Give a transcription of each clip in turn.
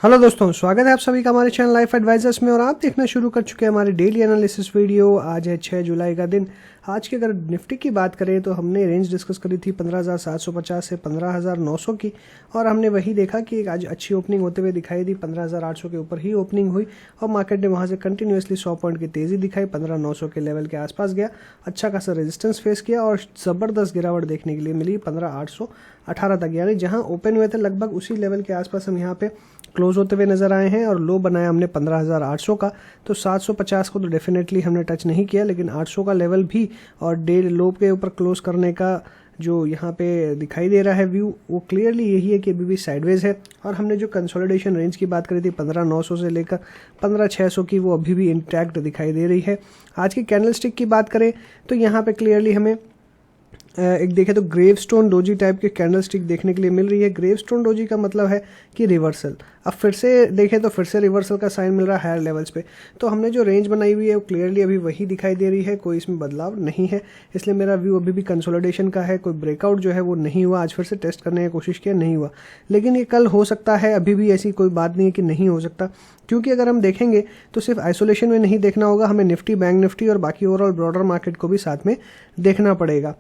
Hello दोस्तों, स्वागत है आप सभी का हमारे चैनल लाइफ एडवाइजर्स में। और आप देखना शुरू कर चुके हैं हमारी डेली एनालिसिस वीडियो। आज है 6 जुलाई का दिन। आज की अगर निफ्टी की बात करें तो हमने रेंज डिस्कस करी थी 15,750 से 15,900 की, और हमने वही देखा कि आज अच्छी ओपनिंग होते हुए दिखाई दी। 15,800 के ऊपर ही ओपनिंग हुई और मार्केट ने वहां से कंटिन्यूसली 100 पॉइंट की तेजी दिखाई। 15,900 के लेवल के आसपास गया, अच्छा खासा रेजिस्टेंस फेस किया और ज़बरदस्त गिरावट देखने के लिए मिली 15,818 तक, यानी जहां ओपन हुए थे लगभग उसी लेवल के आसपास हम यहाँ पे क्लोज होते हुए नजर आए हैं। और लो बनाया हमने 15,800 का। तो 750 को तो डेफिनेटली हमने टच नहीं किया, लेकिन 800 का लेवल भी और डेढ़ लो के ऊपर क्लोज करने का जो यहाँ पे दिखाई दे रहा है व्यू, वो क्लियरली यही है कि अभी भी साइडवेज है। और हमने जो कंसोलिडेशन रेंज की बात करी थी 15,900 से लेकर 15,600 की, वो अभी भी इंटैक्ट दिखाई दे रही है। आज की कैंडलस्टिक की बात करें तो यहाँ पे क्लियरली हमें एक देखें तो ग्रेवस्टोन डोजी टाइप की कैंडलस्टिक देखने के लिए मिल रही है। ग्रेवस्टोन डोजी का मतलब है कि रिवर्सल। अब फिर से देखें तो फिर से रिवर्सल का साइन मिल रहा है हायर लेवल्स पे। तो हमने जो रेंज बनाई हुई है वो क्लियरली अभी वही दिखाई दे रही है, कोई इसमें बदलाव नहीं है। इसलिए मेरा व्यू अभी भी कंसोलिडेशन का है। कोई ब्रेकआउट जो है वो नहीं हुआ। आज फिर से टेस्ट करने की कोशिश किया, नहीं हुआ, लेकिन ये कल हो सकता है। अभी भी ऐसी कोई बात नहीं है कि नहीं हो सकता, क्योंकि अगर हम देखेंगे तो सिर्फ आइसोलेशन में नहीं देखना होगा, हमें निफ्टी, बैंक निफ्टी और बाकी ओवरऑल ब्रॉडर मार्केट को भी साथ में देखना पड़ेगा।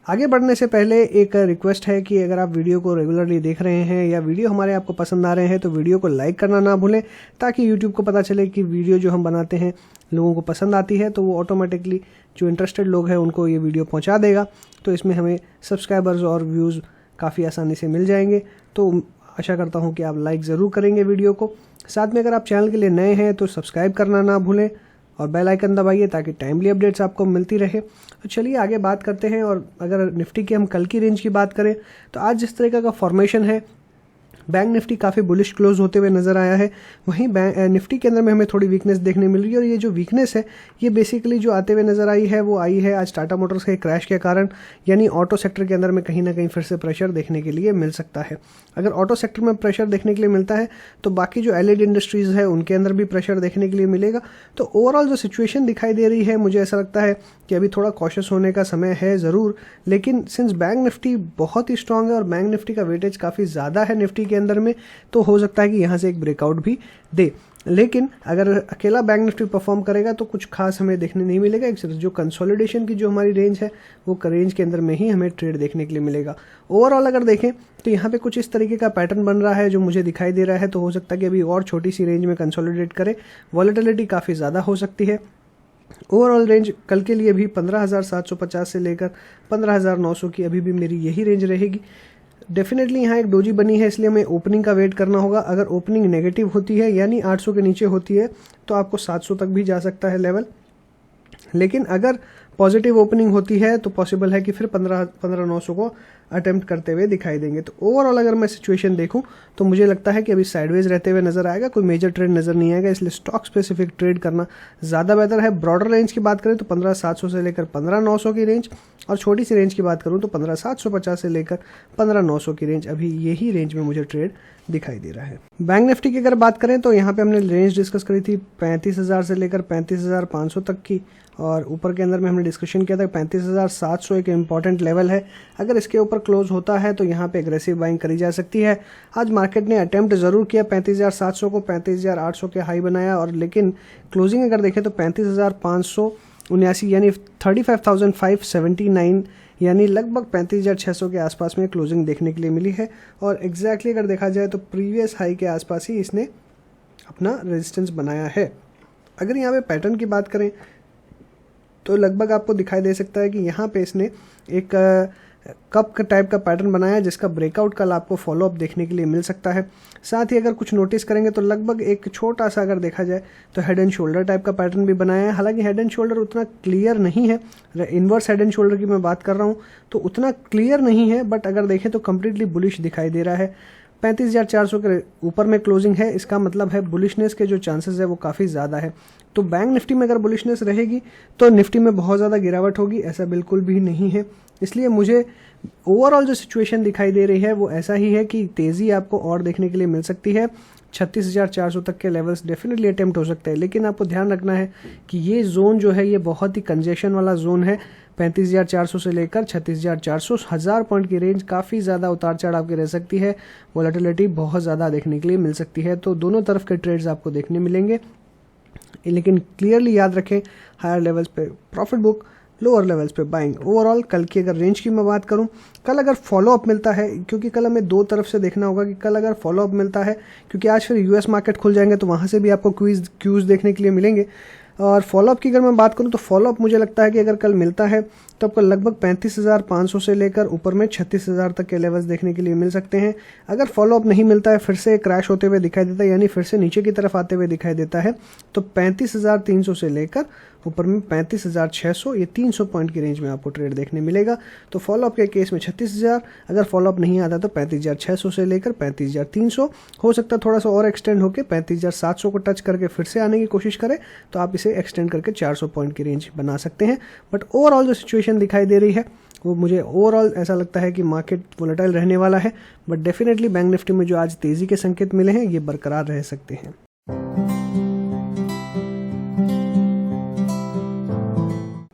आगे बढ़ने से पहले एक रिक्वेस्ट है कि अगर आप वीडियो को रेगुलरली देख रहे हैं या वीडियो हमारे आपको पसंद आ रहे हैं तो वीडियो को लाइक करना ना भूलें, ताकि यूट्यूब को पता चले कि वीडियो जो हम बनाते हैं लोगों को पसंद आती है, तो वो ऑटोमेटिकली जो इंटरेस्टेड लोग हैं उनको ये वीडियो पहुंचा देगा। तो इसमें हमें सब्सक्राइबर्स और व्यूज़ काफ़ी आसानी से मिल जाएंगे। तो आशा करता हूँ कि आप लाइक ज़रूर करेंगे वीडियो को। साथ में अगर आप चैनल के लिए नए हैं तो सब्सक्राइब करना ना भूलें और बेल आइकन दबाइए ताकि टाइमली अपडेट्स आपको मिलती रहे। तो चलिए आगे बात करते हैं। और अगर निफ्टी की हम कल की रेंज की बात करें तो आज जिस तरीके का फॉर्मेशन है, बैंक निफ्टी काफ़ी बुलिश क्लोज होते हुए नजर आया है। वहीं निफ्टी के अंदर में हमें थोड़ी वीकनेस देखने मिल रही है, और ये जो वीकनेस है ये बेसिकली जो आते हुए नजर आई है वो आई है आज टाटा मोटर्स के क्रैश के कारण। यानी ऑटो सेक्टर के अंदर में कहीं ना कहीं फिर से प्रेशर देखने के लिए मिल सकता है। अगर ऑटो सेक्टर में प्रेशर देखने के लिए मिलता है तो बाकी जो एलिड इंडस्ट्रीज है उनके अंदर भी प्रेशर देखने के लिए मिलेगा। तो ओवरऑल जो सिचुएशन दिखाई दे रही है, मुझे ऐसा लगता है कि अभी थोड़ा कॉशियस होने का समय है ज़रूर। लेकिन सिंस बैंक निफ्टी बहुत ही स्ट्रांग है और बैंक निफ्टी का वेटेज काफ़ी ज़्यादा है निफ्टी के अंदर में, तो हो सकता है कि यहाँ से एक ब्रेकआउट भी दे। लेकिन अगर अकेला बैंक निफ्टी परफॉर्म करेगा तो कुछ खास हमें देखने नहीं मिलेगा। एक जो कंसोलिडेशन की जो हमारी रेंज है वो रेंज के अंदर में ही हमें ट्रेड देखने के लिए मिलेगा। ओवरऑल अगर देखें तो यहाँ पे कुछ इस तरीके का पैटर्न बन रहा है जो मुझे दिखाई दे रहा है। तो हो सकता है कि अभी और छोटी सी रेंज में कंसोलिडेट करे, वॉलेटिलिटी काफ़ी ज़्यादा हो सकती है। ओवरऑल रेंज कल के लिए भी 15,750 से लेकर 15,900 की अभी भी मेरी यही रेंज रहेगी। डेफिनेटली यहाँ एक डोजी बनी है, इसलिए हमें ओपनिंग का वेट करना होगा। अगर ओपनिंग नेगेटिव होती है यानी 800 के नीचे होती है तो आपको 700 तक भी जा सकता है लेवल। लेकिन अगर पॉजिटिव ओपनिंग होती है तो पॉसिबल है कि फिर 15,900 को अटेम्प्ट करते हुए दिखाई देंगे। तो ओवरऑल अगर मैं सिचुएशन देखूं तो मुझे लगता है कि अभी साइडवेज रहते हुए नजर आएगा, कोई मेजर ट्रेड नजर नहीं आएगा। इसलिए स्टॉक स्पेसिफिक ट्रेड करना ज़्यादा बेहतर है। ब्रॉडर रेंज की बात करें तो 15,700 से लेकर 15,900 की रेंज, और छोटी सी रेंज की बात करूँ तो 15,750 से लेकर 15,900 की रेंज, अभी यही रेंज में मुझे ट्रेड दिखाई दे रहा है। बैंक निफ्टी की अगर बात करें तो यहाँ पे हमने रेंज डिस्कस करी थी 35,000 से लेकर 35,500 तक की, और ऊपर के अंदर में हमने डिस्कशन किया था 35,700 एक इंपॉर्टेंट लेवल है। अगर इसके ऊपर क्लोज होता है तो यहाँ पे एग्रेसिव बाइंग करी जा सकती है। आज मार्केट ने अटेम्प्ट जरूर किया 35,700 को, 35,800 के हाई बनाया, और लेकिन क्लोजिंग अगर देखें तो 35,579 यानी 35,579 यानी लगभग 35,600 के आसपास में क्लोजिंग देखने के लिए मिली है। और एग्जैक्टली अगर देखा जाए तो प्रीवियस हाई के आसपास ही इसने अपना रेजिस्टेंस बनाया है। अगर यहाँ पे पैटर्न की बात करें तो लगभग आपको दिखाई दे सकता है कि यहाँ पे इसने एक कप का टाइप का पैटर्न बनाया, जिसका ब्रेकआउट कल आपको फॉलोअप देखने के लिए मिल सकता है। साथ ही अगर कुछ नोटिस करेंगे तो लगभग एक छोटा सा अगर देखा जाए तो हेड एंड शोल्डर टाइप का पैटर्न भी बनाया है। हालांकि हेड एंड शोल्डर उतना क्लियर नहीं है, इन्वर्स हेड एंड शोल्डर की मैं बात कर रहा हूँ तो उतना क्लियर नहीं है, बट अगर देखें तो कंप्लीटली बुलिश दिखाई दे रहा है। 35,400 के ऊपर में क्लोजिंग है, इसका मतलब है बुलिशनेस के जो चांसेस है वो काफ़ी ज़्यादा है। तो बैंक निफ्टी में अगर बुलिशनेस रहेगी तो निफ्टी में बहुत ज़्यादा गिरावट होगी, ऐसा बिल्कुल भी नहीं है। इसलिए मुझे ओवरऑल जो सिचुएशन दिखाई दे रही है वो ऐसा ही है कि तेज़ी आपको और देखने के लिए मिल सकती है। 36,400 तक के लेवल्स डेफिनेटली अटेम्प्ट हो सकते हैं, लेकिन आपको ध्यान रखना है कि ये जोन जो है ये बहुत ही कंजेशन वाला जोन है। 35,400 से लेकर 36,400, 1000 पॉइंट की रेंज काफ़ी ज़्यादा उतार चढ़ाव की रह सकती है। वोलेटिलिटी बहुत ज़्यादा देखने के लिए मिल सकती है, तो दोनों तरफ के ट्रेड्स आपको देखने मिलेंगे। लेकिन क्लियरली याद रखें, हायर लेवल्स पे प्रॉफिट बुक, लोअर लेवल्स पे बाइंग। ओवरऑल कल की अगर रेंज की मैं बात करूं, कल अगर फॉलोअप मिलता है, क्योंकि कल हमें दो तरफ से देखना होगा कि कल अगर फॉलोअप मिलता है, क्योंकि आज फिर यूएस मार्केट खुल जाएंगे तो वहाँ से भी आपको क्यूज देखने के लिए मिलेंगे। और फॉलोअप की अगर मैं बात करूं तो फॉलोअप मुझे लगता है कि अगर कल मिलता है तो आपको लगभग 35,500 से लेकर ऊपर में 36,000 तक के लेवल्स देखने के लिए मिल सकते हैं। अगर फॉलोअप नहीं मिलता है, फिर से क्रैश होते हुए दिखाई देता है, यानी फिर से नीचे की तरफ आते हुए दिखाई देता है, तो 35,300 से लेकर ऊपर में 35,600, ये 300 पॉइंट की रेंज में आपको ट्रेड देखने मिलेगा। तो फॉलोअप के केस में 36,000, अगर फॉलोअप नहीं आता तो 35,600 से लेकर 35,300, हो सकता है थोड़ा सा और एक्सटेंड होकर 35,700 को टच करके फिर से आने की कोशिश करें, तो आप इसे एक्सटेंड करके 400 पॉइंट की रेंज बना सकते हैं। बट ओवरऑल जो सिचुएशन दिखाई दे रही है वो मुझे ओवरऑल ऐसा लगता है कि मार्केट वोलेटाइल रहने वाला है, बट डेफिनेटली बैंक निफ्टी में जो आज तेजी के संकेत मिले हैं ये बरकरार रह सकते हैं।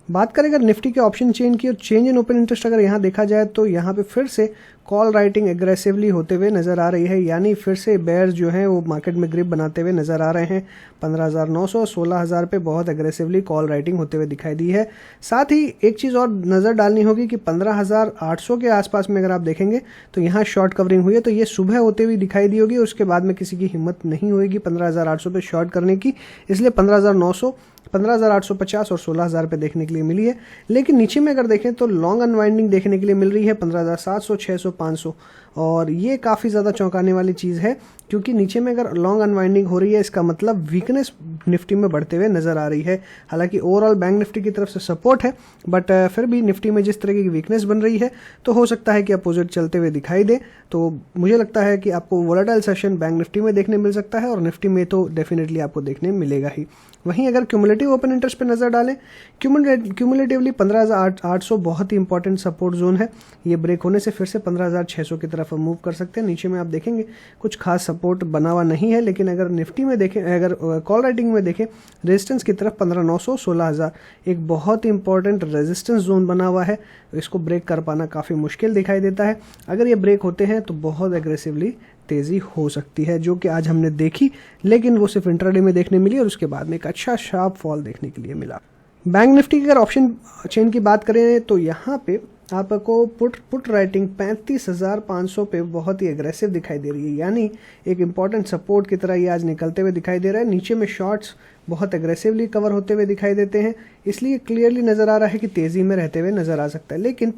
बात करें अगर निफ्टी के ऑप्शन चेन की और चेंज इन ओपन इंटरेस्ट अगर यहाँ देखा जाए तो यहाँ पे फिर से कॉल राइटिंग एग्रेसिवली होते हुए नजर आ रही है, यानी फिर से बेयर्स जो हैं वो मार्केट में ग्रिप बनाते हुए नजर आ रहे हैं। 15,900 16,000 पे बहुत एग्रेसिवली कॉल राइटिंग होते हुए दिखाई दी है। साथ ही एक चीज़ और नज़र डालनी होगी कि 15,800 के आसपास में अगर आप देखेंगे तो यहाँ शॉर्ट कवरिंग हुई है, तो ये सुबह होते हुए दिखाई दी होगी, उसके बाद में किसी की हिम्मत नहीं होगी 15,800 पे शॉर्ट करने की, इसलिए 15,900, 15,850 और 16,000 पे देखने के लिए मिली है। लेकिन नीचे में अगर देखें तो लॉन्ग अनवाइंडिंग देखने के लिए मिल रही है 15,700, 600, 500, और ये काफ़ी ज़्यादा चौंकाने वाली चीज़ है, क्योंकि नीचे में अगर लॉन्ग अनवाइंडिंग हो रही है इसका मतलब वीकनेस निफ्टी में बढ़ते हुए नजर आ रही है। हालांकि ओवरऑल बैंक निफ्टी की तरफ से सपोर्ट है, बट फिर भी निफ्टी में जिस तरह की वीकनेस बन रही है तो हो सकता है कि अपोजिट चलते हुए दिखाई दे। तो मुझे लगता है कि आपको वोलेटाइल सेशन बैंक निफ्टी में देखने मिल सकता है, और निफ्टी में तो डेफिनेटली आपको देखने मिलेगा ही। वहीं अगर क्यूमुलेटिव ओपन इंटरेस्ट पे नजर डालें, क्यूमुलेटिवली 15,800 बहुत ही इंपॉर्टेंट सपोर्ट जोन है, ये ब्रेक होने से फिर से 15,600 की तरफ मूव कर सकते हैं। नीचे में आप देखेंगे कुछ खास सपोर्ट बना हुआ नहीं है, लेकिन अगर निफ्टी में देखें, अगर कॉल राइटिंग में देखें रेजिस्टेंस की तरफ 15,900, 16,000 एक बहुत ही इंपॉर्टेंट रेजिस्टेंस जोन बना हुआ है, इसको ब्रेक कर पाना काफ़ी मुश्किल दिखाई देता है। अगर ये ब्रेक होते हैं तो बहुत एग्रेसिवली तेज़ी हो सकती है, जो कि आज हमने देखी, लेकिन वो सिर्फ इंट्राडे में देखने मिली और उसके बाद में एक अच्छा शार्प फॉल देखने के लिए मिला। बैंक निफ्टी की अगर ऑप्शन चेन की बात करें तो यहाँ पे आपको पुट राइटिंग 35,500 पे बहुत ही एग्रेसिव दिखाई दे रही है, यानी एक इंपॉर्टेंट सपोर्ट की तरह ये आज निकलते हुए दिखाई दे रहा है। नीचे में शॉर्ट्स बहुत एग्रेसिवली कवर होते हुए दिखाई देते हैं, इसलिए क्लियरली नज़र आ रहा है कि तेज़ी में रहते हुए नज़र आ सकता है। लेकिन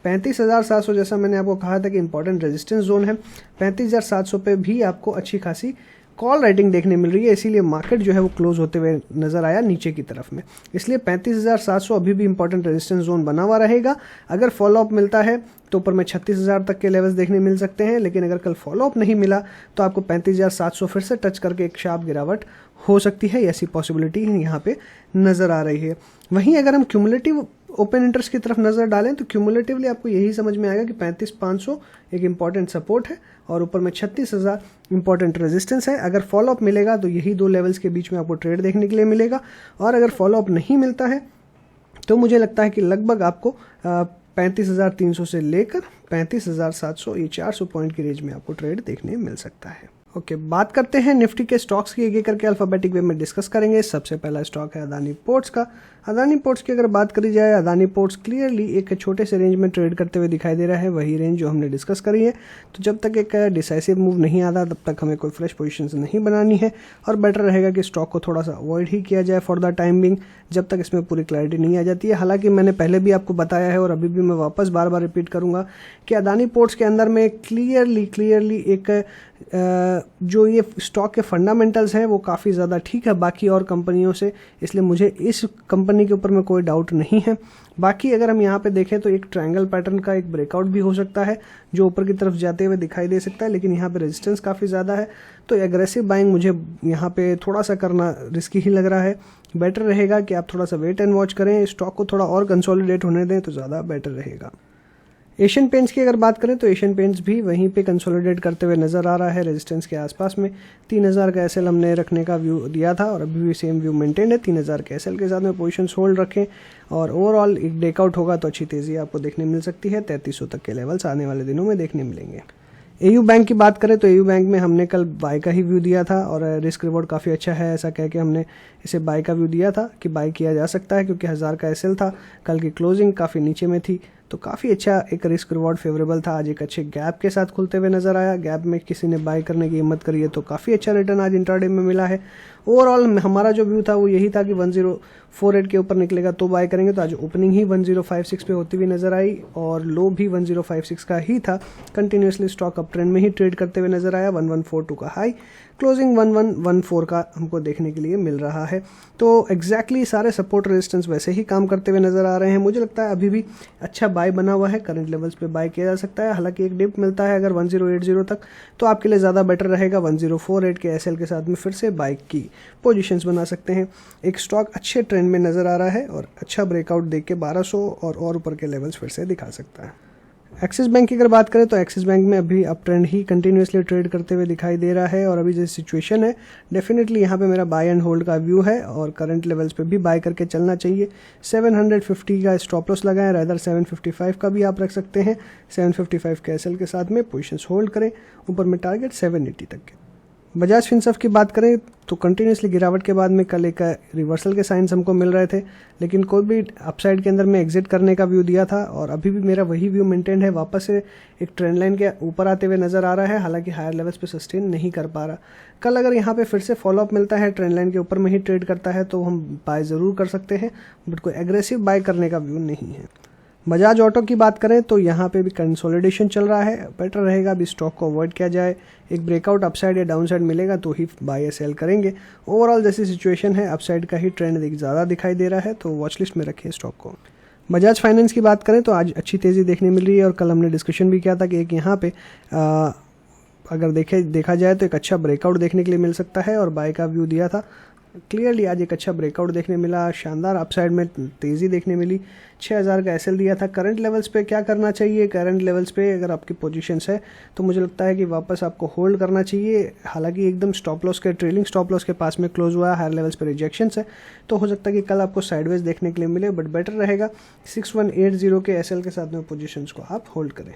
35,700 जैसा मैंने आपको कहा था कि इंपॉर्टेंट रेजिस्टेंस जोन है, 35,700 पे भी आपको अच्छी खासी कॉल राइटिंग देखने मिल रही है, इसीलिए मार्केट जो है वो क्लोज होते हुए नजर आया नीचे की तरफ में। इसलिए 35,700 अभी भी इंपॉर्टेंट रेजिस्टेंस जोन बना हुआ रहेगा। अगर फॉलोअप मिलता है तो ऊपर में 36,000 तक के लेवल्स देखने मिल सकते हैं, लेकिन अगर कल फॉलोअप नहीं मिला तो आपको 35,700 फिर से टच करके एक शार्प गिरावट हो सकती है, ऐसी पॉसिबिलिटी यहाँ पे नजर आ रही है। वहीं अगर हम क्यूमुलेटिव ओपन इंटरेस्ट की तरफ नजर डालें तो क्यूमुलेटिवली आपको यही समझ में आएगा कि 35,500 एक इंपॉर्टेंट सपोर्ट है और ऊपर में 36,000 इंपॉर्टेंट रेजिस्टेंस है। अगर फॉलोअप मिलेगा तो यही दो लेवल्स के बीच में आपको ट्रेड देखने के लिए मिलेगा, और अगर फॉलोअप नहीं मिलता है तो मुझे लगता है कि लगभग आपको 35,300 से लेकर 35,700 ये 400 पॉइंट की रेंज में आपको ट्रेड देखने मिल सकता है। ओके, बात करते हैं निफ्टी के स्टॉक्स की, एक एक करके अल्फाबेटिक वे में डिस्कस करेंगे। सबसे पहला स्टॉक है अदानी पोर्ट्स का। अदानी पोर्ट्स की अगर बात करी जाए, अदानी पोर्ट्स क्लियरली एक छोटे से रेंज में ट्रेड करते हुए दिखाई दे रहा है, वही रेंज जो हमने डिस्कस करी है। तो जब तक एक डिसाइसिव मूव नहीं आता तब तक हमें कोई फ्रेश पोजीशंस नहीं बनानी है, और बेटर रहेगा कि स्टॉक को थोड़ा सा अवॉइड ही किया जाए फॉर द टाइम बिंग, जब तक इसमें पूरी क्लैरिटी नहीं आ जाती है। हालांकि मैंने पहले भी आपको बताया है और अभी भी मैं वापस बार बार रिपीट करूंगा कि अदानी पोर्ट्स के अंदर में क्लियरली एक जो ये स्टॉक के फंडामेंटल्स हैं वो काफ़ी ज़्यादा ठीक है बाकी और कंपनियों से, इसलिए मुझे इस कंपनी के ऊपर में कोई डाउट नहीं है। बाकी अगर हम यहाँ पे देखें तो एक ट्रायंगल पैटर्न का एक ब्रेकआउट भी हो सकता है जो ऊपर की तरफ जाते हुए दिखाई दे सकता है, लेकिन यहाँ पे रेजिस्टेंस काफ़ी ज़्यादा है, तो एग्रेसिव बाइंग मुझे यहाँ पे थोड़ा सा करना रिस्की ही लग रहा है। बेटर रहेगा कि आप थोड़ा सा वेट एंड वॉच करें, स्टॉक को थोड़ा और कंसोलिडेट होने दें तो ज़्यादा बेटर रहेगा। एशियन पेंट्स की अगर बात करें तो एशियन पेंट्स भी वहीं पे कंसोलिडेट करते हुए नज़र आ रहा है रेजिस्टेंस के आसपास में। 3000 का एसएल हमने रखने का व्यू दिया था और अभी भी सेम व्यू मेंटेन है। 3000 के एसएल के साथ में पोजीशंस होल्ड रखें और ओवरऑल एक ब्रेकआउट होगा तो अच्छी तेज़ी आपको देखने मिल सकती है। 3300 तक के लेवल्स आने वाले दिनों में देखने मिलेंगे। एयू बैंक की बात करें तो एयू बैंक में हमने कल बाय का ही व्यू दिया था और रिस्क रिवॉर्ड काफ़ी अच्छा है, ऐसा कह के हमने इसे बाय का व्यू दिया था कि बाय किया जा सकता है क्योंकि 1000 का एसएल था। कल की क्लोजिंग काफ़ी नीचे में थी तो काफ़ी अच्छा एक रिस्क रिवॉर्ड फेवरेबल था। आज एक अच्छे गैप के साथ खुलते हुए नजर आया। गैप में किसी ने बाय करने की हिम्मत करी है तो काफ़ी अच्छा रिटर्न आज इंट्राडे में मिला है। ओवरऑल हमारा जो व्यू था वो यही था कि 1048 के ऊपर निकलेगा तो बाय करेंगे। तो आज ओपनिंग ही 1056 पे होती हुई नजर आई और लो भी 1056 का ही था। कंटिन्यूसली स्टॉक अप ट्रेंड में ही ट्रेड करते हुए नजर आया। 1142 का हाई, क्लोजिंग 1114 का हमको देखने के लिए मिल रहा है। तो एग्जैक्टली सारे सपोर्ट रेजिस्टेंस वैसे ही काम करते हुए नजर आ रहे हैं। मुझे लगता है अभी भी अच्छा बाय बना हुआ है, करंट लेवल्स पे बाय किया जा सकता है। हालांकि एक डिप मिलता है अगर 1080 तक तो आपके लिए ज़्यादा बेटर रहेगा। 1048 के एसएल के साथ में फिर से बाय की पोजीशंस बना सकते हैं। एक स्टॉक अच्छे ट्रेंड में नज़र आ रहा है और अच्छा ब्रेकआउट देख के 1200 और ऊपर के लेवल्स फिर से दिखा सकता है। एक्सिस बैंक की अगर बात करें तो एक्सिस बैंक में अभी अप ट्रेंड ही कंटिन्यूसली ट्रेड करते हुए दिखाई दे रहा है और अभी जो सिचुएशन है डेफिनेटली यहाँ पे मेरा बाय एंड होल्ड का व्यू है और करंट लेवल्स पे भी बाय करके चलना चाहिए। 750 का स्टॉप लॉस लगाएं, रादर 755 का भी आप रख सकते हैं। 755 के एसएल के साथ में पोजीशंस होल्ड करें। ऊपर में टारगेट 780 तक के। बजाज फिनसर्व की बात करें तो कंटिन्यूसली गिरावट के बाद में कल एक रिवर्सल के साइंस हमको मिल रहे थे, लेकिन कोई भी अपसाइड के अंदर में एग्जिट करने का व्यू दिया था और अभी भी मेरा वही व्यू मेंटेन है। वापस से एक ट्रेंड लाइन के ऊपर आते हुए नजर आ रहा है, हालांकि हायर लेवल्स पे सस्टेन नहीं कर पा रहा। कल अगर यहाँ पे फिर से फॉलोअप मिलता है, ट्रेंड लाइन के ऊपर में ही ट्रेड करता है तो हम बाय ज़रूर कर सकते हैं, बट कोई एग्रेसिव बाय करने का व्यू नहीं है। बजाज ऑटो की बात करें तो यहाँ पे भी कंसोलिडेशन चल रहा है। बेटर रहेगा अभी स्टॉक को अवॉइड किया जाए। एक ब्रेकआउट अपसाइड या डाउनसाइड मिलेगा तो ही बाय या सेल करेंगे। ओवरऑल जैसी सिचुएशन है अपसाइड का ही ट्रेंड ज़्यादा दिखाई दे रहा है तो वॉच लिस्ट में रखिए स्टॉक को। बजाज फाइनेंस की बात करें तो आज अच्छी तेज़ी देखने मिल रही है और कल हमने डिस्कशन भी किया था कि एक यहाँ पे अगर देखा जाए तो एक अच्छा ब्रेकआउट देखने के लिए मिल सकता है और बाय का व्यू दिया था। क्लियरली आज एक अच्छा ब्रेकआउट देखने मिला, शानदार अपसाइड में तेज़ी देखने मिली। 6000 का एसएल दिया था। करंट लेवल्स पे क्या करना चाहिए? करंट लेवल्स पे अगर आपकी पोजीशंस है तो मुझे लगता है कि वापस आपको होल्ड करना चाहिए। हालांकि एकदम स्टॉप लॉस के ट्रेलिंग स्टॉप लॉस के पास में क्लोज हुआ है, हायर लेवल्स पे रिजेक्शंस है तो हो सकता है कि कल आपको साइडवेज देखने के लिए मिले, बट बेटर रहेगा 6180 के एसएल के साथ में पोजीशंस को आप होल्ड करें।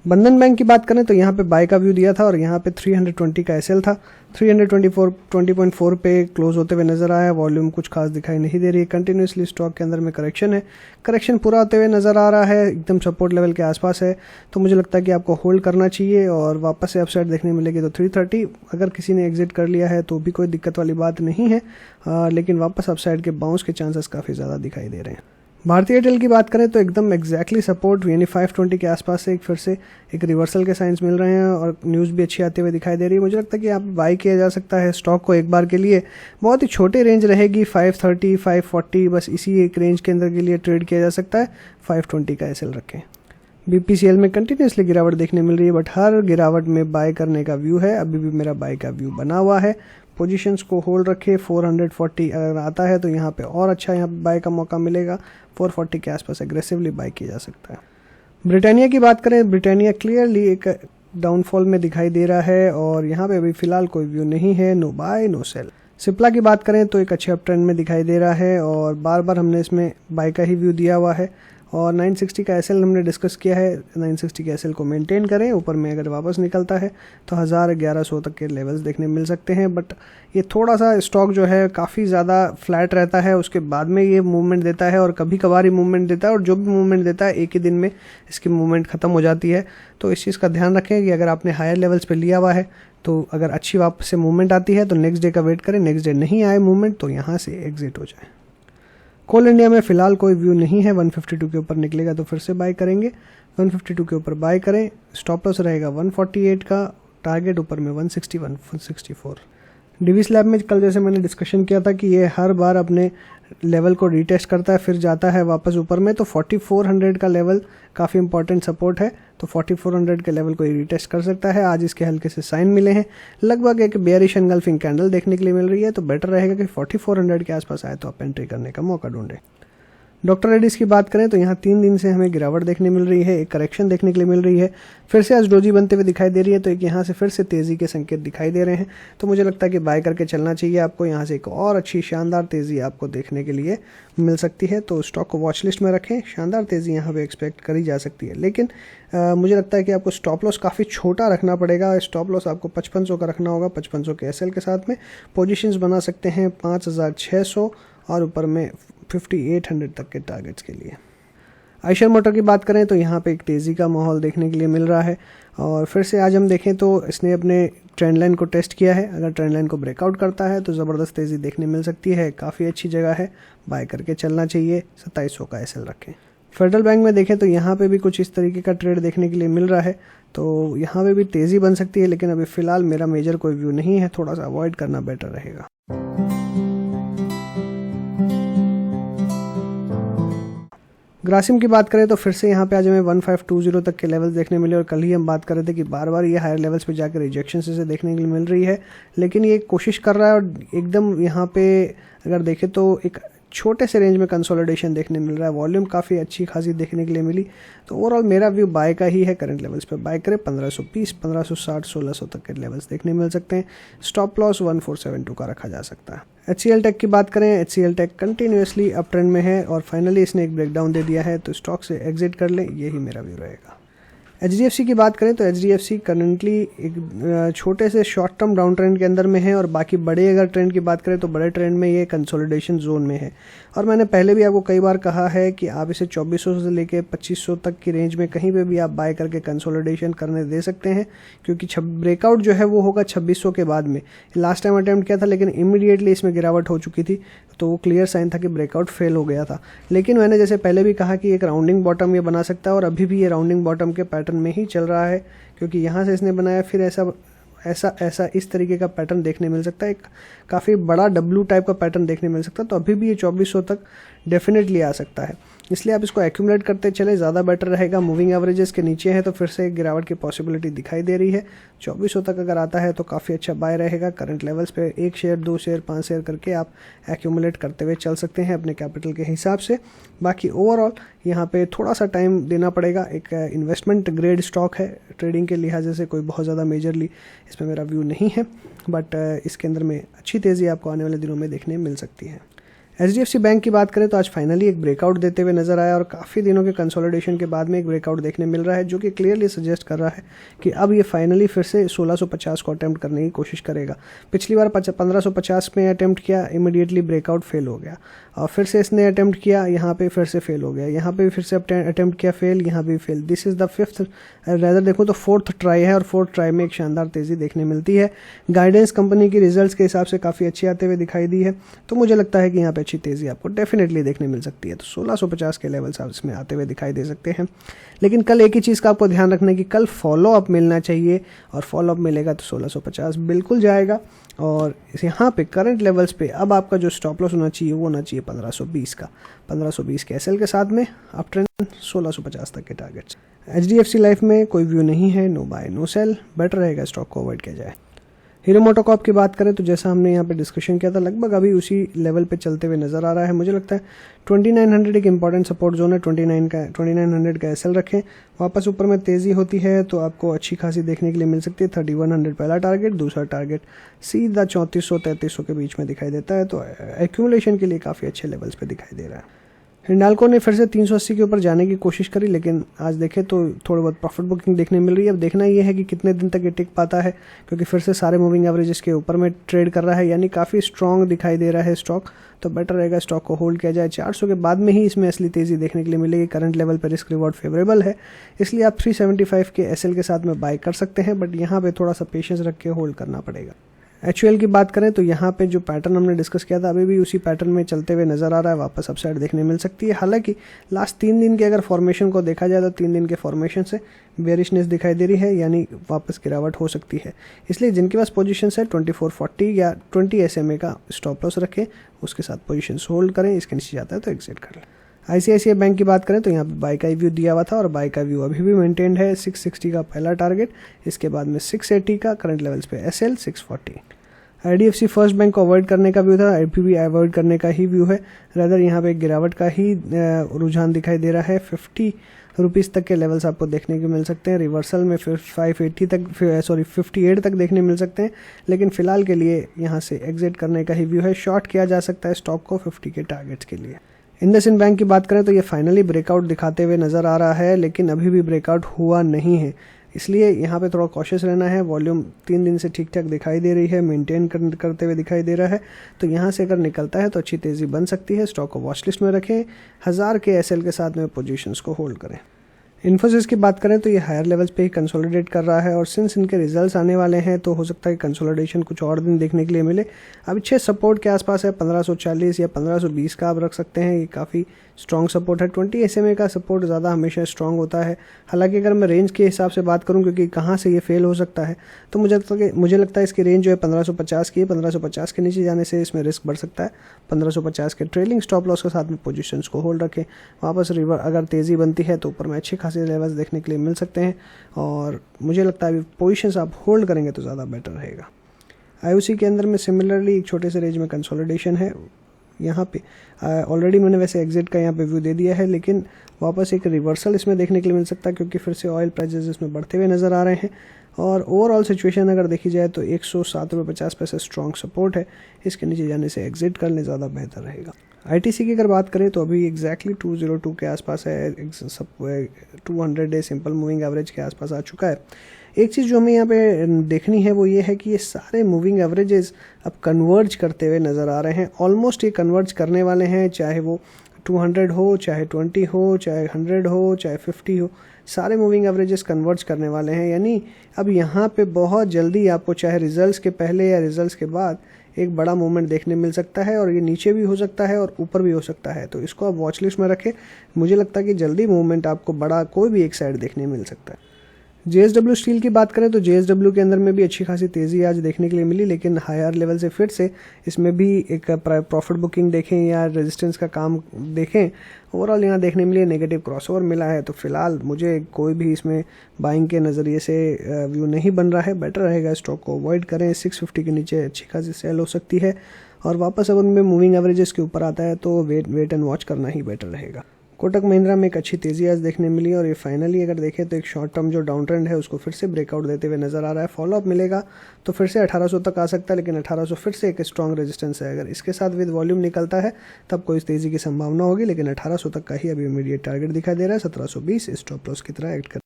बंधन बैंक की बात करें तो यहाँ पे बाय का व्यू दिया था और यहाँ पे 320 का एसएल था। 320.4 पे क्लोज होते हुए नजर आया। वॉल्यूम कुछ खास दिखाई नहीं दे रही है। कंटिन्यूसली स्टॉक के अंदर में करेक्शन है, करेक्शन पूरा होते हुए नजर आ रहा है, एकदम सपोर्ट लेवल के आसपास है तो मुझे लगता है कि आपको होल्ड करना चाहिए और वापस से अपसाइड देखने मिलेगी तो 330 अगर किसी ने एग्जिट कर लिया है तो भी कोई दिक्कत वाली बात नहीं है, लेकिन वापस अपसाइड के बाउंस के चांसेस काफ़ी ज़्यादा दिखाई दे रहे हैं। भारतीय एयरटेल की बात करें तो एकदम एग्जैक्टली सपोर्ट यानी 520 के आसपास से फिर से एक रिवर्सल के साइंस मिल रहे हैं और न्यूज़ भी अच्छी आते हुए दिखाई दे रही है। मुझे लगता है कि आप बाय किया जा सकता है स्टॉक को एक बार के लिए। बहुत ही छोटी रेंज रहेगी 530 540, बस इसी एक रेंज के अंदर के लिए ट्रेड किया जा सकता है। 520 का एसएल रखें। बीपीसीएल में कंटिन्यूसली गिरावट देखने मिल रही है, बट हर गिरावट में बाय करने का व्यू है। अभी भी मेरा बाय का व्यू बना हुआ है। पोजीशंस को होल्ड रखे। 440 अगर आता है तो यहाँ पे और अच्छा यहाँ पे बाय का मौका मिलेगा। 440 के आसपास एग्रेसिवली बाय किया जा सकता है। ब्रिटानिया की बात करें, ब्रिटानिया क्लियरली एक डाउनफॉल में दिखाई दे रहा है और यहाँ पे अभी फिलहाल कोई व्यू नहीं है। No buy no sell. Cipla की बात करें तो एक अच्छे अप ट्रेंड में दिखाई दे रहा है और बार बार हमने इसमें बाय का ही व्यू दिया हुआ है और 960 का एसएल हमने डिस्कस किया है। 960 के एसएल को मेंटेन करें। ऊपर में अगर वापस निकलता है तो 1100 तक के लेवल्स देखने मिल सकते हैं, बट ये थोड़ा सा स्टॉक जो है काफ़ी ज़्यादा फ्लैट रहता है, उसके बाद में ये मूवमेंट देता है और कभी कभार ही मूवमेंट देता है और जो भी मूवमेंट देता है एक ही दिन में इसकी मूवमेंट ख़त्म हो जाती है। तो इस चीज़ का ध्यान रखें कि अगर आपने हायर लेवल्स पर लिया हुआ है तो अगर अच्छी वापस से मूवमेंट आती है तो नेक्स्ट डे का वेट करें। नेक्स्ट डे नहीं आए मूवमेंट तो यहाँ से एग्जिट हो जाए। कोल इंडिया में फिलहाल कोई व्यू नहीं है। 152 के ऊपर निकलेगा तो फिर से बाय करेंगे। 152 के ऊपर बाय करें। स्टॉप लॉस रहेगा 148 का, टारगेट ऊपर में 161 164। डिवी स्लैब में कल जैसे मैंने डिस्कशन किया था कि ये हर बार अपने लेवल को रीटेस्ट करता है फिर जाता है वापस ऊपर में, तो 4400 का लेवल काफ़ी इंपॉर्टेंट सपोर्ट है तो 4400 के लेवल को ये रीटेस्ट कर सकता है। आज इसके हल्के से साइन मिले हैं। लगभग एक बेयरिश एंगल्फिंग कैंडल देखने के लिए मिल रही है तो बेटर रहेगा कि 4400 के आसपास आए तो आप एंट्री करने का मौका ढूंढें। डॉक्टर रेड्डीज की बात करें तो यहाँ 3 दिन से हमें गिरावट देखने मिल रही है, एक करेक्शन देखने के लिए मिल रही है, फिर से आज डोजी बनते हुए दिखाई दे रही है, तो एक यहाँ से फिर से तेज़ी के संकेत दिखाई दे रहे हैं। तो मुझे लगता है कि बाय करके चलना चाहिए आपको, यहाँ से एक और अच्छी शानदार तेज़ी आपको देखने के लिए मिल सकती है। तो स्टॉक को वॉच लिस्ट में रखें, शानदार तेज़ी यहाँ पे एक्सपेक्ट करी जा सकती है। लेकिन मुझे लगता है कि आपको स्टॉप लॉस काफ़ी छोटा रखना पड़ेगा। स्टॉप लॉस आपको 5500 का रखना होगा, 5500 के एसएल के साथ में पोजीशंस बना सकते हैं 5600 और ऊपर में 5800 तक के टारगेट्स के लिए। आयशर मोटर की बात करें तो यहाँ पे एक तेज़ी का माहौल देखने के लिए मिल रहा है, और फिर से आज हम देखें तो इसने अपने ट्रेंड लाइन को टेस्ट किया है। अगर ट्रेंड लाइन को ब्रेकआउट करता है तो ज़बरदस्त तेज़ी देखने मिल सकती है, काफ़ी अच्छी जगह है, बाय करके चलना चाहिए। 2700 का एसएल रखें। फेडरल बैंक में देखें तो यहाँ पे भी कुछ इस तरीके का ट्रेड देखने के लिए मिल रहा है, तो यहाँ पे भी तेज़ी बन सकती है, लेकिन अभी फ़िलहाल मेरा मेजर कोई व्यू नहीं है, थोड़ा सा अवॉइड करना बेटर रहेगा। ग्रासिम की बात करें तो फिर से यहाँ पे आज हमें 1520 तक के लेवल्स देखने मिले, और कल ही हम बात कर रहे थे कि बार बार ये हायर लेवल्स पे जाकर रिजेक्शन से देखने के लिए मिल रही है, लेकिन ये कोशिश कर रहा है और एकदम यहाँ पे अगर देखें तो एक छोटे से रेंज में कंसोलिडेशन देखने मिल रहा है। वॉल्यूम काफ़ी अच्छी खासी देखने के लिए मिली, तो ओवरऑल मेरा व्यू बाय का ही है। करंट लेवल्स पे बाय करें, 1520, 1560, 1600 तक के लेवल्स देखने मिल सकते हैं। स्टॉप लॉस 1472 का रखा जा सकता है। HCL टेक की बात करें, HCL tech continuously up trend में है और फाइनली इसने एक ब्रेकडाउन दे दिया है, तो स्टॉक से एग्जिट कर लें, यही मेरा व्यू रहेगा। HDFC की बात करें तो HDFC करंटली एक छोटे से शॉर्ट टर्म डाउन ट्रेंड के अंदर में है, और बाकी बड़े अगर ट्रेंड की बात करें तो बड़े ट्रेंड में ये कंसोलिडेशन जोन में है। और मैंने पहले भी आपको कई बार कहा है कि आप इसे 2400 से लेके 2500 तक की रेंज में कहीं पे भी आप बाय करके कंसोलिडेशन करने दे सकते हैं, क्योंकि ब्रेकआउट जो है वो होगा 2600 के बाद में। लास्ट टाइम अटैम्प्ट किया था, लेकिन इमीडिएटली इसमें गिरावट हो चुकी थी, तो वो क्लियर साइन था कि ब्रेकआउट फेल हो गया था। लेकिन मैंने जैसे पहले भी कहा कि एक राउंडिंग बॉटम ये बना सकता है, और अभी भी ये राउंडिंग बॉटम के पैटर्न में ही चल रहा है, क्योंकि यहाँ से इसने बनाया, फिर ऐसा इस तरीके का पैटर्न देखने मिल सकता है, एक काफ़ी बड़ा डब्ल्यू टाइप का पैटर्न देखने मिल सकता है। तो अभी भी ये 2400 तक डेफिनेटली आ सकता है, इसलिए आप इसको एक्यूमुलेट करते चले, ज़्यादा बेटर रहेगा। मूविंग एवरेजेस के नीचे है तो फिर से एक गिरावट की पॉसिबिलिटी दिखाई दे रही है। 2400 तक अगर आता है तो काफ़ी अच्छा बाय रहेगा। करंट लेवल्स पे 1 शेयर, 2 शेयर, 5 शेयर करके आप एक्यूमुलेट करते हुए चल सकते हैं अपने कैपिटल के हिसाब से। बाकी ओवरऑल यहाँ पे थोड़ा सा टाइम देना पड़ेगा। एक इन्वेस्टमेंट ग्रेड स्टॉक है, ट्रेडिंग के लिहाज से कोई बहुत ज़्यादा मेजरली इसमें मेरा व्यू नहीं है, बट इसके अंदर में अच्छी तेज़ी आपको आने वाले दिनों में देखने मिल सकती है। HDFC बैंक की बात करें तो आज फाइनली एक ब्रेकआउट देते हुए नजर आया, और काफ़ी दिनों के कंसोलिडेशन के बाद में एक ब्रेकआउट देखने मिल रहा है, जो कि क्लियरली सजेस्ट कर रहा है कि अब ये फाइनली फिर से 1650 को अटेम्प्ट करने की कोशिश करेगा। पिछली बार 1550 में अटेम्प्ट किया, इमीडिएटली ब्रेकआउट फेल हो गया, और फिर से इसने अटेम्प्ट किया, यहाँ पे फिर से फेल हो गया, यहाँ पे फिर से अटेम्प्ट किया, फेल, यहाँ भी fail. This is the 5th, rather देखो तो 4th ट्राई है, और 4th ट्राई में एक शानदार तेज़ी देखने मिलती है। गाइडेंस कंपनी की रिजल्ट्स के हिसाब से काफ़ी अच्छी आते हुए दिखाई दी है, तो मुझे लगता है कि यहाँ पे अच्छी तेज़ी आपको डेफिनेटली देखने मिल सकती है। तो 1650 के लेवल्स आप इसमें आते हुए दिखाई दे सकते हैं। लेकिन कल एक ही चीज़ का आपको ध्यान रखना है कि कल फॉलो अप मिलना चाहिए, और फॉलो अप मिलेगा तो 1650 बिल्कुल जाएगा। और यहाँ पे करंट लेवल्स पे अब आपका जो स्टॉप लॉस होना चाहिए वो होना चाहिए 1520 का, 1520 के एसएल के साथ में अप ट्रेंड 1650 तक के टारगेट्स। HDFC लाइफ में कोई व्यू नहीं है, no buy no sell, better रहेगा स्टॉक को अवॉइड किया जाए। हीरो मोटोकॉर्प की बात करें तो जैसा हमने यहाँ पे डिस्कशन किया था, लगभग अभी उसी लेवल पे चलते हुए नज़र आ रहा है। मुझे लगता है 2900 एक इंपॉर्टेंट सपोर्ट जोन है, 2900 का एसएल रखें। वापस ऊपर में तेज़ी होती है तो आपको अच्छी खासी देखने के लिए मिल सकती है। 3100 पहला टारगेट, दूसरा टारगेट सीधा 3400-3300 के बीच में दिखाई देता है, तो एक्यूमुलेशन के लिए काफ़ी अच्छे लेवल्स पे दिखाई दे रहा है। हिंडाल्को ने फिर से 380 के ऊपर जाने की कोशिश करी, लेकिन आज देखें तो थोड़ी बहुत प्रॉफिट बुकिंग देखने मिल रही है। अब देखना ये है कि कितने दिन तक ये टिक पाता है, क्योंकि फिर से सारे मूविंग एवरेजेस के ऊपर में ट्रेड कर रहा है, यानी काफ़ी स्ट्रॉन्ग दिखाई दे रहा है स्टॉक। तो बेटर रहेगा स्टॉक को होल्ड किया जाए। 400 के बाद में ही इसमें असली तेज़ी देखने के लिए मिलेगी। करंट लेवल पर रिस्क रिवॉर्ड फेवरेबल है, इसलिए आप 375 के एसएल के साथ में बाय कर सकते हैं, बट यहाँ पे थोड़ा सा पेशेंस रख के होल्ड करना पड़ेगा। HUL की बात करें तो यहाँ पे जो पैटर्न हमने डिस्कस किया था अभी भी उसी पैटर्न में चलते हुए नज़र आ रहा है, वापस अपसाइड देखने मिल सकती है। हालांकि लास्ट 3 दिन के अगर फॉर्मेशन को देखा जाए तो 3 दिन के फॉर्मेशन से बेरिशनेस दिखाई दे रही है, यानी वापस गिरावट हो सकती है। इसलिए जिनके पास पोजीशन है 2440 या 20 SMA का स्टॉप लॉस रखें, उसके साथ पोजीशन होल्ड करें, इसके नीचे जाता है तो एग्जिट कर लें। ICICI बैंक की बात करें तो यहाँ पे बाय का व्यू दिया हुआ था, और बाय का व्यू अभी भी मेंटेन्ड है। 660 का पहला टारगेट, इसके बाद में 680 का, करंट लेवल्स पे SL 640। IDFC फर्स्ट बैंक को अवॉइड करने का व्यू था, IP भी अवॉइड करने का ही व्यू है। रदर यहाँ पे एक गिरावट का ही रुझान दिखाई दे रहा है। 50 रुपीज़ तक के लेवल्स आपको देखने को मिल सकते हैं। रिवर्सल में 580 तक 58 तक देखने मिल सकते हैं, लेकिन फिलहाल के लिए यहाँ से एग्जिट करने का ही व्यू है। शॉर्ट किया जा सकता है स्टॉक को 50 के टारगेट्स के लिए। इंडसइंड बैंक की बात करें तो ये फाइनली ब्रेकआउट दिखाते हुए नज़र आ रहा है, लेकिन अभी भी ब्रेकआउट हुआ नहीं है, इसलिए यहाँ पे थोड़ा कॉशियस रहना है। वॉल्यूम 3 दिन से ठीक ठाक दिखाई दे रही है, मेंटेन करते हुए दिखाई दे रहा है, तो यहाँ से अगर निकलता है तो अच्छी तेज़ी बन सकती है। स्टॉक को वॉच लिस्ट में रखें, 1000 के SL के साथ में पोजीशंस को होल्ड करें। इन्फोसिस की बात करें तो ये हायर लेवल्स पे ही कंसोलिडेट कर रहा है, और सिंस इनके रिजल्ट्स आने वाले हैं तो हो सकता है कंसोलिडेशन कुछ और दिन देखने के लिए मिले। अब अच्छे सपोर्ट के आसपास है, 1540 या 1520 का आप रख सकते हैं, ये काफ़ी स्ट्रॉन्ग सपोर्ट है। 20 SMA का सपोर्ट ज़्यादा हमेशा स्ट्रॉन्ग होता है। हालांकि अगर मैं रेंज के हिसाब से बात करूं, क्योंकि कहां से ये फेल हो सकता है, तो मुझे लगता है इसकी रेंज जो है 1550 की है। 1550 के नीचे जाने से इसमें रिस्क बढ़ सकता है। 1550 के ट्रेलिंग स्टॉप लॉस के साथ में पोजीशंस को होल्ड रखें। वापस अगर तेज़ी बनती है तो ऊपर में अच्छे खासे लेवल्स देखने के लिए मिल सकते हैं, और मुझे लगता है पोजीशंस आप होल्ड करेंगे तो ज़्यादा बेटर रहेगा। IOC के अंदर में सिमिलरली एक छोटे से रेंज में कंसोलिडेशन है। यहाँ पे ऑलरेडी मैंने वैसे एग्जिट का यहाँ पे व्यू दे दिया है, लेकिन वापस एक रिवर्सल इसमें देखने के लिए मिल सकता है, क्योंकि फिर से ऑयल प्राइसेस इसमें बढ़ते हुए नज़र आ रहे हैं। और ओवरऑल सिचुएशन अगर देखी जाए तो 107.50 स्ट्रॉन्ग सपोर्ट है, इसके नीचे जाने से एग्जिट कर लें, ज़्यादा बेहतर रहेगा। ITC की अगर बात करें तो अभी एग्जैक्टली 202 के आसपास है, 200 डे सिंपल मूविंग एवरेज के आसपास आ चुका है। एक चीज़ जो हमें यहाँ पे देखनी है वो ये है कि ये सारे मूविंग एवरेजेस अब कन्वर्ज करते हुए नज़र आ रहे हैं। ऑलमोस्ट ये कन्वर्ज करने वाले हैं, चाहे वो 200 हो, चाहे 20 हो, चाहे 100 हो, चाहे 50 हो, सारे मूविंग एवरेजेस कन्वर्ज करने वाले हैं। यानी अब यहाँ पे बहुत जल्दी आपको चाहे रिजल्ट्स के पहले या रिजल्ट्स के बाद एक बड़ा मूवमेंट देखने मिल सकता है, और ये नीचे भी हो सकता है और ऊपर भी हो सकता है, तो इसको आप वॉच लिस्ट में रखें। मुझे लगता है कि जल्दी मूवमेंट आपको बड़ा कोई भी एक साइड देखने मिल सकता है। JSW स्टील की बात करें तो JSW के अंदर में भी अच्छी खासी तेज़ी आज देखने के लिए मिली, लेकिन हायर लेवल से फिर से इसमें भी एक प्रॉफिट बुकिंग देखें या रेजिस्टेंस का काम देखें, ओवरऑल यहाँ देखने मिली नेगेटिव क्रॉसओवर मिला है। तो फिलहाल मुझे कोई भी इसमें बाइंग के नज़रिए से व्यू नहीं बन रहा है। बेटर रहेगा स्टॉक को अवॉइड करें। 650 के नीचे अच्छी खासी सेल हो सकती है, और वापस अगर उनमें मूविंग एवरेजेस के ऊपर आता है तो वेट एंड वॉच करना ही बेटर रहेगा। कोटक महिंद्रा में एक अच्छी तेज़ी आज देखने मिली, और ये फाइनली अगर देखें तो एक शॉर्ट टर्म जो डाउन ट्रेंड है उसको फिर से ब्रेकआउट देते हुए नज़र आ रहा है। फॉलोअप मिलेगा तो फिर से 1800 तक आ सकता है, लेकिन 1800 फिर से एक स्ट्रॉन्ग रेजिस्टेंस है। अगर इसके साथ विद वॉल्यूम निकलता है तब कोई तेज़ी की संभावना होगी, लेकिन 1800 तक का ही अभी इमीडिएट टारगेट दिखाई दे रहा है। 1720 स्टॉप लॉस की तरह एक्ट कर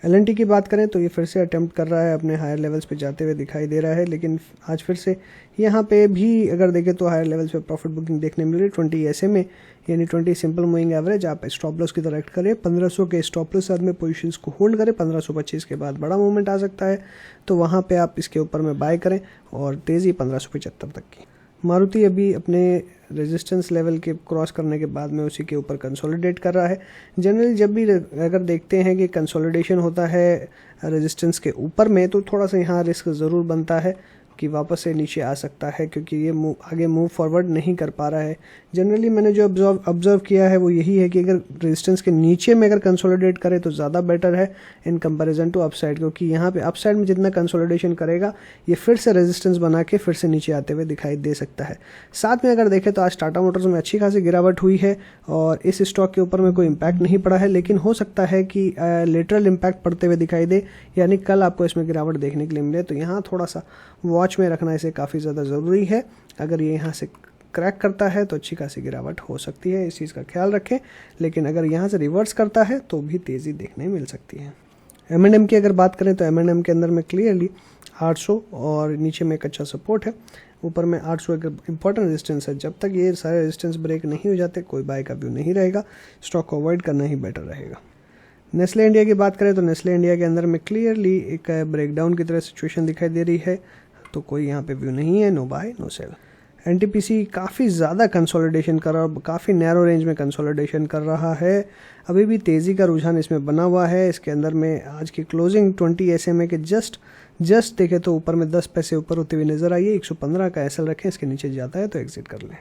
LNT की बात करें तो ये फिर से अटेम्प्ट कर रहा है, अपने हायर लेवल्स पे जाते हुए दिखाई दे रहा है, लेकिन आज फिर से यहाँ पे भी अगर देखें तो हायर लेवल्स पे प्रॉफिट बुकिंग देखने मिल रही है। 20 SMA यानी 20 सिंपल मूविंग एवरेज आप स्टॉप लॉस की तरह एक्ट करें। 1500 के स्टॉप लॉस साथ में पोजीशंस को होल्ड करें। 1525 के बाद बड़ा मूवमेंट आ सकता है, तो वहाँ पे आप इसके ऊपर में बाय करें, और तेज़ी 1575 तक की। मारुति अभी अपने रेजिस्टेंस लेवल के क्रॉस करने के बाद में उसी के ऊपर कंसोलिडेट कर रहा है। जनरली जब भी अगर देखते हैं कि कंसोलिडेशन होता है रेजिस्टेंस के ऊपर में, तो थोड़ा सा यहाँ रिस्क ज़रूर बनता है कि वापस से नीचे आ सकता है, क्योंकि ये आगे मूव फॉरवर्ड नहीं कर पा रहा है। जनरली मैंने जो ऑब्जर्व किया है वो यही है कि अगर रेजिस्टेंस के नीचे में अगर कंसोलिडेट करे तो ज़्यादा बेटर है इन कंपैरिजन टू अपसाइड, क्योंकि यहाँ पे अपसाइड में जितना कंसोलिडेशन करेगा ये फिर से रेजिस्टेंस बना के फिर से नीचे आते हुए दिखाई दे सकता है। साथ में अगर देखें तो आज टाटा मोटर्स में अच्छी खासी गिरावट हुई है, और इस स्टॉक के ऊपर में कोई इम्पैक्ट नहीं पड़ा है, लेकिन हो सकता है कि लेटरल इम्पैक्ट पड़ते हुए दिखाई दे, यानी कल आपको इसमें गिरावट देखने के लिए मिले। तो यहाँ थोड़ा सा वॉच में रखना इसे काफ़ी ज़्यादा ज़रूरी है। अगर ये यहाँ से क्रैक करता है तो अच्छी खासी गिरावट हो सकती है, इस चीज़ का ख्याल रखें। लेकिन अगर यहाँ से रिवर्स करता है तो भी तेज़ी देखने मिल सकती है। M&M की अगर बात करें तो M&M के अंदर में क्लियरली 800 और नीचे में एक अच्छा सपोर्ट है, ऊपर में 800 एक इंपॉर्टेंट रेजिस्टेंस है। जब तक ये सारे रेजिस्टेंस ब्रेक नहीं हो जाते कोई बाय का व्यू नहीं रहेगा, स्टॉक को अवॉइड करना ही बेटर रहेगा। नेस्ले इंडिया की बात करें तो नेस्ले इंडिया के अंदर में क्लियरली एक ब्रेकडाउन की तरह सिचुएशन दिखाई दे रही है, तो कोई यहाँ पे व्यू नहीं है, no buy no sell. NTPC काफ़ी ज़्यादा कंसोलिडेशन कर रहा है, काफ़ी नैरो रेंज में कंसोलिडेशन कर रहा है। अभी भी तेज़ी का रुझान इसमें बना हुआ है। इसके अंदर में आज की क्लोजिंग 20 SMA के जस्ट देखें तो ऊपर में 10 पैसे ऊपर होते हुए नजर आई है। 115 का SL रखें, इसके नीचे जाता है तो एग्जिट कर लें।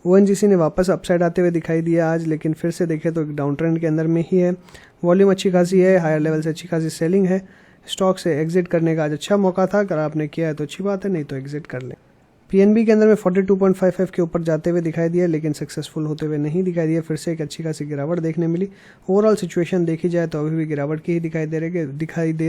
ONGC ने वापस अपसाइड आते हुए दिखाई दिया आज, लेकिन फिर से देखें तो एक डाउन ट्रेंड के अंदर में ही है। वॉल्यूम अच्छी खासी है, हायर लेवल से अच्छी खासी सेलिंग है। स्टॉक से एग्जिट करने का आज अच्छा मौका था, अगर आपने किया है तो अच्छी बात है, नहीं तो एग्जिट कर लें। PNB के अंदर में 42.55 के ऊपर जाते हुए दिखाई दिया, लेकिन सक्सेसफुल होते हुए नहीं दिखाई दिया। फिर से एक अच्छी खासी गिरावट देखने मिली। ओवरऑल सिचुएशन देखी जाए तो अभी भी गिरावट की ही दिखाई दे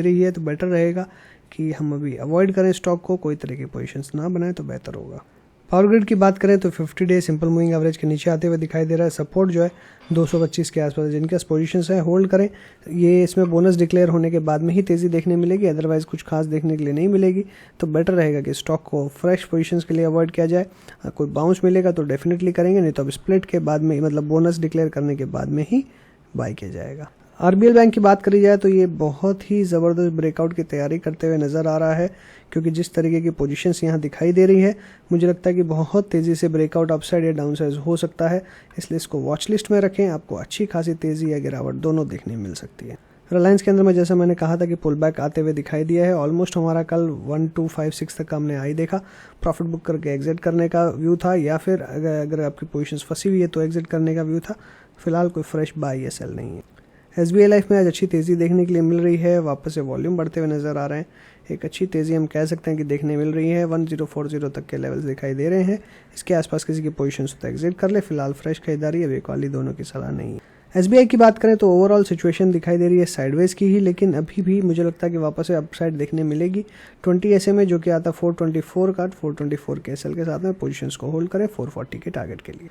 रही है, तो बेटर रहेगा कि हम अभी अवॉइड करें स्टॉक को, कोई तरह की पोजीशंस ना बनाएं तो बेहतर होगा। पावर ग्रिड की बात करें तो 50 डे सिंपल मूविंग एवरेज के नीचे आते हुए दिखाई दे रहा है। सपोर्ट जो है 225 के आसपास, जिनके पास पोजीशंस है होल्ड करें। ये इसमें बोनस डिक्लेयर होने के बाद में ही तेज़ी देखने मिलेगी, अदरवाइज कुछ खास देखने के लिए नहीं मिलेगी। तो बेटर रहेगा कि स्टॉक को फ्रेश पोजीशंस के लिए अवॉइड किया जाए। कोई बाउंस मिलेगा तो डेफिनेटली करेंगे, नहीं तो अब स्प्लिट के बाद में, मतलब बोनस डिक्लेयर करने के बाद में ही बाय किया जाएगा। RBL बैंक की बात करी जाए तो ये बहुत ही ज़बरदस्त ब्रेकआउट की तैयारी करते हुए नज़र आ रहा है, क्योंकि जिस तरीके की पोजीशंस यहाँ दिखाई दे रही है, मुझे लगता है कि बहुत तेज़ी से ब्रेकआउट अपसाइड या डाउनसाइड हो सकता है। इसलिए इसको वॉच लिस्ट में रखें, आपको अच्छी खासी तेज़ी या गिरावट दोनों देखने मिल सकती है। रिलायंस के अंदर में जैसा मैंने कहा था कि पुल बैक आते हुए दिखाई दिया है। ऑलमोस्ट हमारा कल 1256 तक हमने आई देखा। प्रॉफिट बुक करके एग्जिट करने का व्यू था, या फिर अगर आपकी पोजीशंस फंसी हुई है तो एग्जिट करने का व्यू था। फिलहाल कोई फ्रेश बाय या सेल नहीं है। SBI लाइफ में आज अच्छी तेज़ी देखने के लिए मिल रही है, वापस से वॉल्यूम बढ़ते हुए नज़र आ रहे हैं। एक अच्छी तेज़ी हम कह सकते हैं कि देखने मिल रही है। 1040 तक के लेवल्स दिखाई दे रहे हैं। इसके आसपास किसी की पोजीशंस तो एग्जिट कर ले। फिलहाल फ्रेश खरीदारी या वेक वाली दोनों की सलाह नहीं है। SBI की बात करें तो ओवरऑल सिचुएशन दिखाई दे रही है साइडवेज की ही, लेकिन अभी भी मुझे लगता है कि वापस से अपसाइड देखने मिलेगी। 20 SMA जो कि आता 424 का, 424 के SL के साथ में पोजीशंस को होल्ड करें 440 के टारगेट के लिए।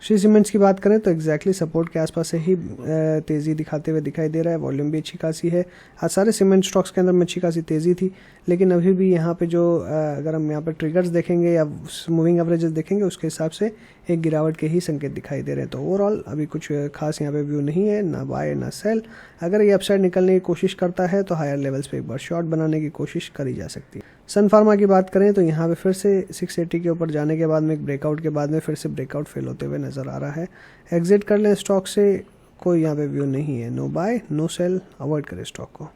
श्री सीमेंट्स की बात करें तो एग्जैक्टली सपोर्ट के आसपास से ही तेज़ी दिखाते हुए दिखाई दे रहा है। वॉल्यूम भी अच्छी खासी है। आज सारे सीमेंट स्टॉक्स के अंदर में अच्छी खासी तेज़ी थी, लेकिन अभी भी यहाँ पे जो अगर हम यहाँ पे ट्रिगर्स देखेंगे या मूविंग एवरेजेस देखेंगे, उसके हिसाब से एक गिरावट के ही संकेत दिखाई दे रहे हैं। तो ओवरऑल अभी कुछ खास यहाँ पे व्यू नहीं है, ना बाय ना सेल। अगर ये अपसाइड निकलने की कोशिश करता है तो हायर लेवल्स पे एक बार शॉर्ट बनाने की कोशिश करी जा सकती है। सन फार्मा की बात करें तो यहाँ पे फिर से 680 के ऊपर जाने के बाद में एक ब्रेकआउट के बाद में फिर से ब्रेकआउट फेल होते हुए नज़र आ रहा है। एग्जिट कर लें स्टॉक से, कोई यहाँ पे व्यू नहीं है। No buy no sell, avoid करें स्टॉक को।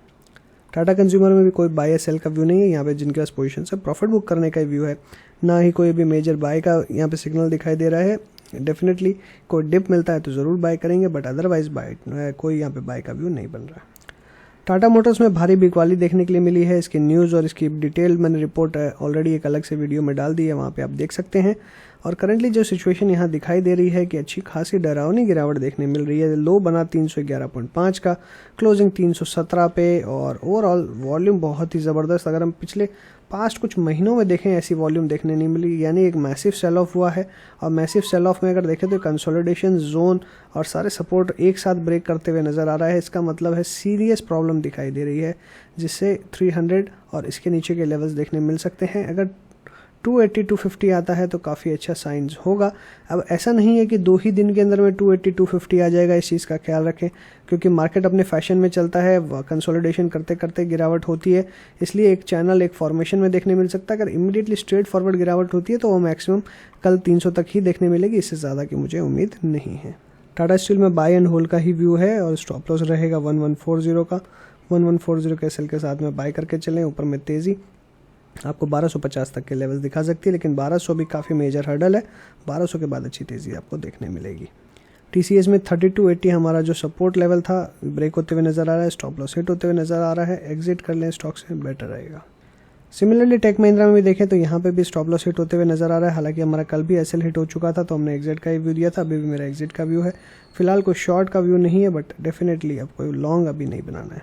टाटा कंज्यूमर में भी कोई बाय या सेल का व्यू नहीं है। यहाँ पे जिनके पास पोजीशन है प्रॉफिट बुक करने का व्यू है, ना ही कोई भी मेजर बाय का यहाँ पे सिग्नल दिखाई दे रहा है। डेफिनेटली कोई डिप मिलता है तो ज़रूर बाय करेंगे, बट अदरवाइज बाय कोई यहाँ पे बाय का व्यू नहीं बन रहा। टाटा मोटर्स में भारी बिकवाली देखने के लिए मिली है। इसकी न्यूज़ और इसकी डिटेल मैंने रिपोर्ट ऑलरेडी एक अलग से वीडियो में डाल दी है, वहाँ पे आप देख सकते हैं। और करंटली जो सिचुएशन यहाँ दिखाई दे रही है कि अच्छी खासी डरावनी गिरावट देखने मिल रही है। लो बना 311.5 का, क्लोजिंग 317 पे, और ओवरऑल वॉल्यूम बहुत ही ज़बरदस्त। अगर हम पिछले पास्ट कुछ महीनों में देखें ऐसी वॉल्यूम देखने नहीं मिली, यानी एक मैसिव सेल ऑफ हुआ है। और मैसिव सेल ऑफ में अगर देखें तो कंसोलिडेशन जोन और सारे सपोर्ट एक साथ ब्रेक करते हुए नज़र आ रहा है। इसका मतलब है सीरियस प्रॉब्लम दिखाई दे रही है, जिससे 300 और इसके नीचे के लेवल्स देखने मिल सकते हैं। अगर 280 250 आता है तो काफ़ी अच्छा साइंस होगा। अब ऐसा नहीं है कि 2 ही दिन के अंदर में 280 250 आ जाएगा, इस चीज़ का ख्याल रखें, क्योंकि मार्केट अपने फैशन में चलता है। कंसोलिडेशन करते करते गिरावट होती है, इसलिए एक चैनल एक फॉर्मेशन में देखने मिल सकता है। अगर इमीडिएटली स्ट्रेट फॉरवर्ड गिरावट होती है तो वो मैक्सिमम कल 300 तक ही देखने मिलेगी, इससे ज़्यादा की मुझे उम्मीद नहीं है। टाटा स्टील में बाय एंड होल्ड का ही व्यू है, और स्टॉप लॉस रहेगा 1140 का। 1140 के सेल के साथ में बाय करके चलें। ऊपर में तेज़ी आपको 1250 तक के लेवल्स दिखा सकती है, लेकिन 1200 भी काफ़ी मेजर हर्डल है। 1200 के बाद अच्छी तेज़ी आपको देखने मिलेगी। TCS में 3280 हमारा जो सपोर्ट लेवल था ब्रेक होते हुए नज़र आ रहा है। स्टॉप लॉस हिट होते हुए नज़र आ रहा है, एग्जिट कर लें स्टॉक से, बेटर रहेगा। सिमिलरली टेक महिंद्रा में भी देखें तो यहाँ पे भी स्टॉप लॉस हिट होते हुए नज़र आ रहा है। हालांकि हमारा कल भी SL हिट हो चुका था, तो हमने एग्जिट का ही व्यू दिया था। अभी भी मेरा एग्जिट का व्यू है। फिलहाल कोई शॉर्ट का व्यू नहीं है, बट डेफिनेटली अब कोई लॉन्ग अभी नहीं बनाना है।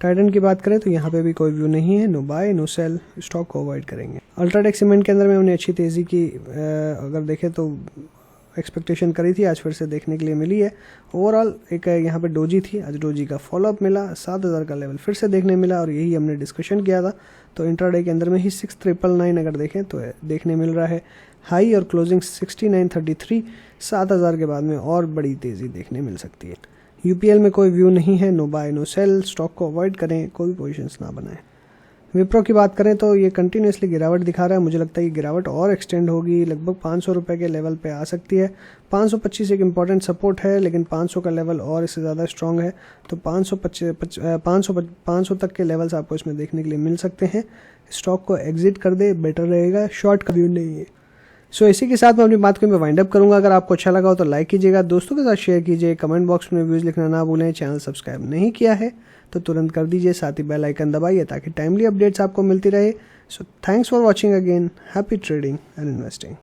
टाइटन की बात करें तो यहाँ पे भी कोई व्यू नहीं है। No buy no sell, stock को अवॉइड करेंगे। अल्ट्राटेक सीमेंट के अंदर में हमने अच्छी तेज़ी की अगर देखें तो एक्सपेक्टेशन करी थी, आज फिर से देखने के लिए मिली है। ओवरऑल एक यहाँ पे डोजी थी, आज डोजी का फॉलोअप मिला, 7000 का लेवल फिर से देखने मिला, और यही हमने डिस्कशन किया था। तो इंट्राडे के अंदर में ही 6999 अगर देखें तो देखने मिल रहा है हाई, और क्लोजिंग 6933। 7000 के बाद में और बड़ी तेज़ी देखने मिल सकती है। UPL में कोई व्यू नहीं है। No buy no sell, stock को अवॉइड करें, कोई पोजीशंस ना बनाएं। विप्रो की बात करें तो ये कंटिन्यूसली गिरावट दिखा रहा है। मुझे लगता है कि गिरावट और एक्सटेंड होगी, लगभग 500 रुपये के लेवल पे आ सकती है। 525 एक इम्पॉर्टेंट सपोर्ट है, लेकिन 500 का लेवल और इससे ज़्यादा स्ट्रॉन्ग है। तो 500 तक के लेवल्स आपको इसमें देखने के लिए मिल सकते हैं। स्टॉक को एग्जिट कर दे, बेटर रहेगा। शॉर्ट का व्यू नहीं है। सो इसी के साथ मैं अपनी बात को मैं वाइंड अप करूंगा। अगर आपको अच्छा लगा हो तो लाइक कीजिएगा, दोस्तों के साथ शेयर कीजिए, कमेंट बॉक्स में व्यूज़ लिखना ना भूलें। चैनल सब्सक्राइब नहीं किया है तो तुरंत कर दीजिए, साथ ही बेल आइकन दबाइए ताकि टाइमली अपडेट्स आपको मिलती रहे। So thanks for watching again. Happy trading and investing.